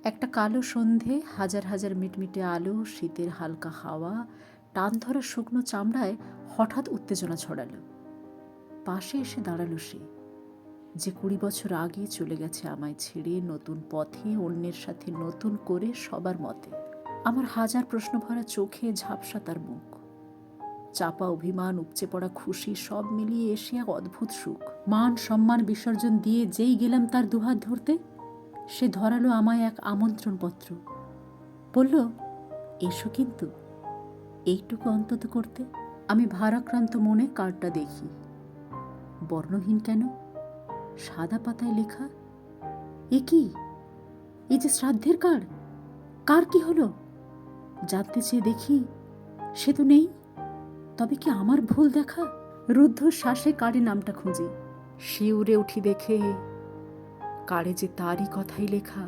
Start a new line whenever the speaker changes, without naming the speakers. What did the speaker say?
একটা কালো সন্ধে, হাজার হাজার মিটমিটে আলো, শীতের হালকা হাওয়া, টান ধরা শুকনো চামড়ায় হঠাৎ উত্তেজনা ছড়ালো। পাশে এসে দাঁড়ালো সে, যে 20 বছর আগে চলে গেছে আমায় ছেড়ে, নতুন পথে, অন্যের সাথে নতুন করে, সবার মতে। আমার হাজার প্রশ্ন ভরা চোখে ঝাপসা তার মুখ, চাপা অভিমান, উপচে পড়া খুশি, সব মিলিয়ে এসে এক অদ্ভুত সুখ। মান সম্মান বিসর্জন দিয়ে যেই গেলাম তার দুহাত ধরতে, সে ধরালো আমায় এক আমন্ত্রণপত্র। বলল, এসো কিন্তু, এইটুকু অন্তত করতে। আমি ভারাক্রান্ত মনে কার্ডটা দেখি। বর্ণহীন কেন, সাদা পাতায় লেখা। এ কি? এই যে শ্রাদ্ধের কার্ড, কার কি হলো? জানতে চেয়ে দেখি, সে তো নেই। তবে কি আমার ভুল দেখা? রুদ্ধ শ্বাসে কার্ডে নামটা খুঁজি, শিউরে উঠি দেখে কার্ডে যে তারই কথাই লেখা।